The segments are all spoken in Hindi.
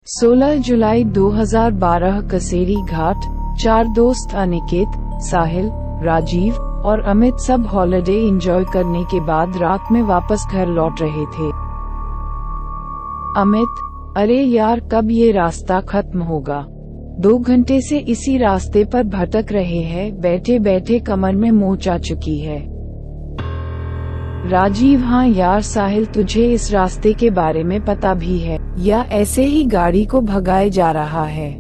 16 जुलाई 2012 कसेरी घाट। 4 दोस्त अनिकेत, साहिल, राजीव और अमित सब हॉलिडे एंजॉय करने के बाद रात में वापस घर लौट रहे थे। अमित, अरे यार कब ये रास्ता खत्म होगा? 2 घंटे से इसी रास्ते पर भटक रहे हैं, बैठे बैठे कमर में मोच आ चुकी है। राजीव, हाँ यार साहिल, तुझे इस रास्ते के बारे में पता भी है या ऐसे ही गाड़ी को भगाए जा रहा है?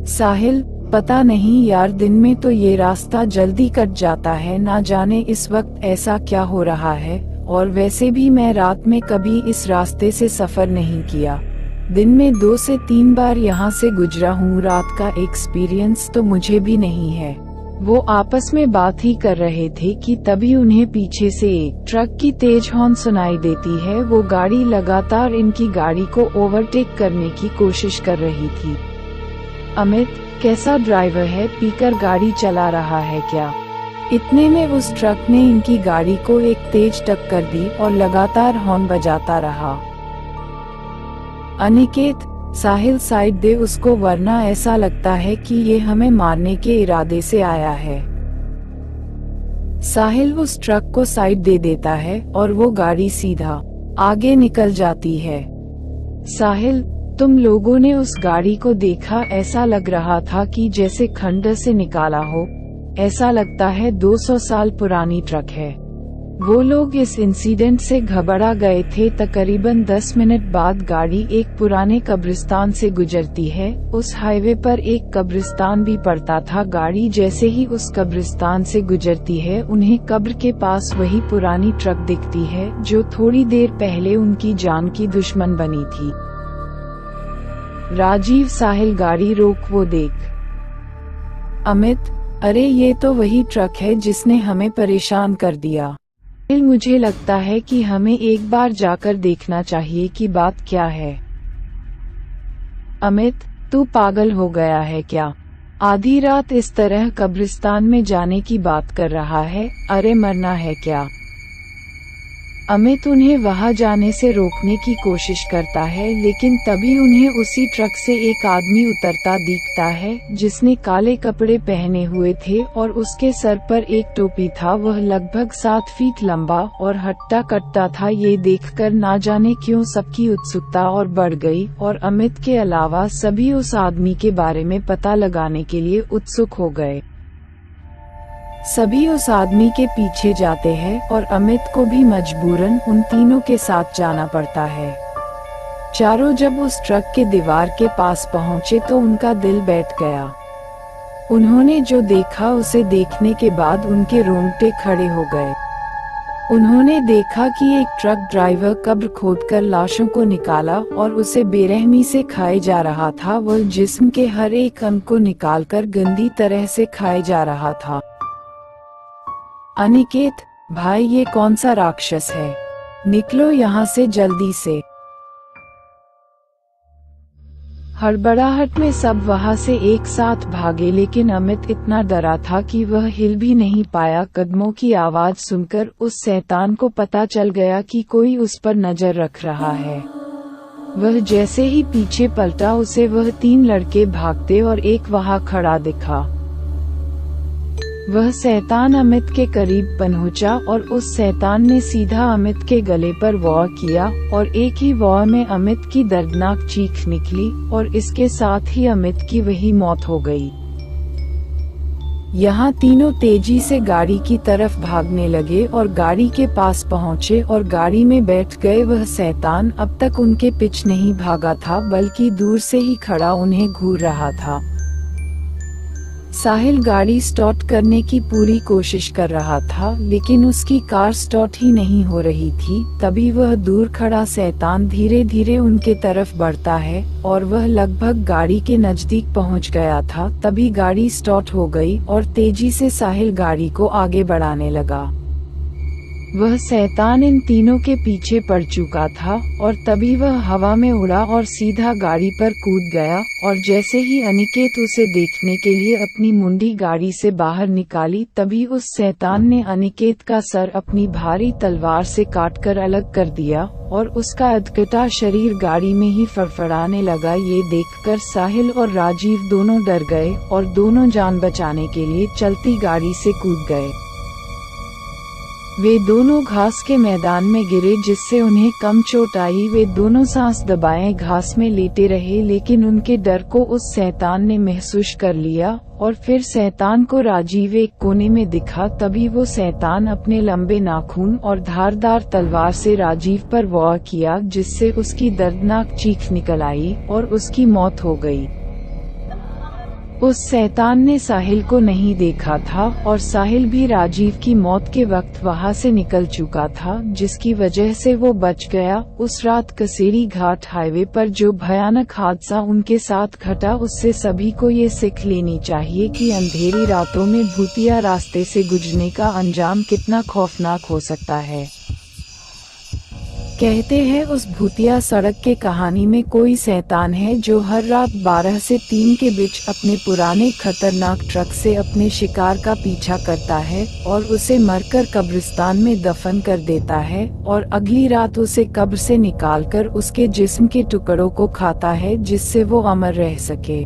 साहिल, पता नहीं यार, दिन में तो ये रास्ता जल्दी कट जाता है, ना जाने इस वक्त ऐसा क्या हो रहा है। और वैसे भी मैं रात में कभी इस रास्ते से सफर नहीं किया। दिन में 2 से 3 बार यहाँ से गुजरा हूँ, रात का एक्सपीरियंस तो मुझे भी नहीं है। वो आपस में बात ही कर रहे थे कि तभी उन्हें पीछे से एक ट्रक की तेज हॉर्न सुनाई देती है। वो गाड़ी लगातार इनकी गाड़ी को ओवरटेक करने की कोशिश कर रही थी। अमित, कैसा ड्राइवर है, पीकर गाड़ी चला रहा है क्या? इतने में उस ट्रक ने इनकी गाड़ी को एक तेज टक्कर दी और लगातार हॉर्न बजाता रहा। अनिकेत, साहिल साइड दे उसको, वरना ऐसा लगता है कि ये हमें मारने के इरादे से आया है। साहिल उस ट्रक को साइड दे देता है और वो गाड़ी सीधा आगे निकल जाती है। साहिल, तुम लोगों ने उस गाड़ी को देखा? ऐसा लग रहा था कि जैसे खंडर से निकाला हो। ऐसा लगता है 200 साल पुरानी ट्रक है। वो लोग इस इंसिडेंट से घबरा गए थे। तकरीबन 10 मिनट बाद गाड़ी एक पुराने कब्रिस्तान से गुजरती है। उस हाईवे पर एक कब्रिस्तान भी पड़ता था। गाड़ी जैसे ही उस कब्रिस्तान से गुजरती है, उन्हें कब्र के पास वही पुरानी ट्रक दिखती है जो थोड़ी देर पहले उनकी जान की दुश्मन बनी थी। राजीव, साहिल गाड़ी रोक, वो देख। अमित, अरे ये तो वही ट्रक है जिसने हमें परेशान कर दिया। मुझे लगता है कि हमें एक बार जाकर देखना चाहिए कि बात क्या है। अमित, तू पागल हो गया है क्या? आधी रात इस तरह कब्रिस्तान में जाने की बात कर रहा है? अरे मरना है क्या? अमित उन्हें वहां जाने से रोकने की कोशिश करता है, लेकिन तभी उन्हें उसी ट्रक से एक आदमी उतरता दिखता है जिसने काले कपड़े पहने हुए थे और उसके सर पर एक टोपी था। वह लगभग 7 फीट लंबा और हट्टा कट्टा था। ये देखकर ना जाने क्यों सबकी उत्सुकता और बढ़ गई और अमित के अलावा सभी उस आदमी के बारे में पता लगाने के लिए उत्सुक हो गए। सभी उस आदमी के पीछे जाते हैं और अमित को भी मजबूरन उन तीनों के साथ जाना पड़ता है। चारों जब उस ट्रक के दीवार के पास पहुंचे तो उनका दिल बैठ गया। उन्होंने जो देखा उसे देखने के बाद उनके रोंगटे खड़े हो गए। उन्होंने देखा कि एक ट्रक ड्राइवर कब्र खोदकर लाशों को निकाला और उसे बेरहमी से खाए जा रहा था। वह जिस्म के हर एक अंग को निकालकर गंदी तरह से खाए जा रहा था। अनिकेत, भाई ये कौन सा राक्षस है? निकलो यहाँ से जल्दी से। हड़बड़ाहट में सब वहाँ से एक साथ भागे, लेकिन अमित इतना डरा था कि वह हिल भी नहीं पाया। कदमों की आवाज सुनकर उस शैतान को पता चल गया कि कोई उस पर नजर रख रहा है। वह जैसे ही पीछे पलटा, उसे वह 3 लड़के भागते और एक वहाँ खड़ा दिखा। वह शैतान अमित के करीब पहुंचा और उस शैतान ने सीधा अमित के गले पर वार किया और एक ही वार में अमित की दर्दनाक चीख निकली और इसके साथ ही अमित की वही मौत हो गई। यहाँ तीनों तेजी से गाड़ी की तरफ भागने लगे और गाड़ी के पास पहुँचे और गाड़ी में बैठ गए। वह शैतान अब तक उनके पीछे नहीं भागा था, बल्कि दूर से ही खड़ा उन्हें घूर रहा था। साहिल गाड़ी स्टार्ट करने की पूरी कोशिश कर रहा था, लेकिन उसकी कार स्टार्ट ही नहीं हो रही थी। तभी वह दूर खड़ा शैतान धीरे धीरे उनके तरफ बढ़ता है और वह लगभग गाड़ी के नजदीक पहुंच गया था। तभी गाड़ी स्टार्ट हो गई और तेजी से साहिल गाड़ी को आगे बढ़ाने लगा। वह शैतान इन तीनों के पीछे पड़ चुका था और तभी वह हवा में उड़ा और सीधा गाड़ी पर कूद गया, और जैसे ही अनिकेत उसे देखने के लिए अपनी मुंडी गाड़ी से बाहर निकाली तभी उस शैतान ने अनिकेत का सर अपनी भारी तलवार से काटकर अलग कर दिया और उसका अधकटा शरीर गाड़ी में ही फड़फड़ाने लगा। ये देखकर साहिल और राजीव दोनों डर गए और दोनों जान बचाने के लिए चलती गाड़ी से कूद गए। वे दोनों घास के मैदान में गिरे जिससे उन्हें कम चोट आई। वे दोनों सांस दबाए घास में लेटे रहे, लेकिन उनके डर को उस शैतान ने महसूस कर लिया और फिर शैतान को राजीव एक कोने में दिखा। तभी वो शैतान अपने लंबे नाखून और धारदार तलवार से राजीव पर वार किया, जिससे उसकी दर्दनाक चीख निकल आई और उसकी मौत हो गई। उस शैतान ने साहिल को नहीं देखा था और साहिल भी राजीव की मौत के वक्त वहां से निकल चुका था, जिसकी वजह से वो बच गया। उस रात कसेरी घाट हाईवे पर जो भयानक हादसा उनके साथ घटा उससे सभी को ये सीख लेनी चाहिए कि अंधेरी रातों में भूतिया रास्ते से गुजरने का अंजाम कितना खौफनाक हो सकता है। कहते हैं उस भूतिया सड़क के कहानी में कोई शैतान है जो हर रात 12 से 3 के बीच अपने पुराने खतरनाक ट्रक से अपने शिकार का पीछा करता है और उसे मरकर कब्रिस्तान में दफन कर देता है और अगली रात उसे कब्र से निकालकर उसके जिस्म के टुकड़ों को खाता है जिससे वो अमर रह सके।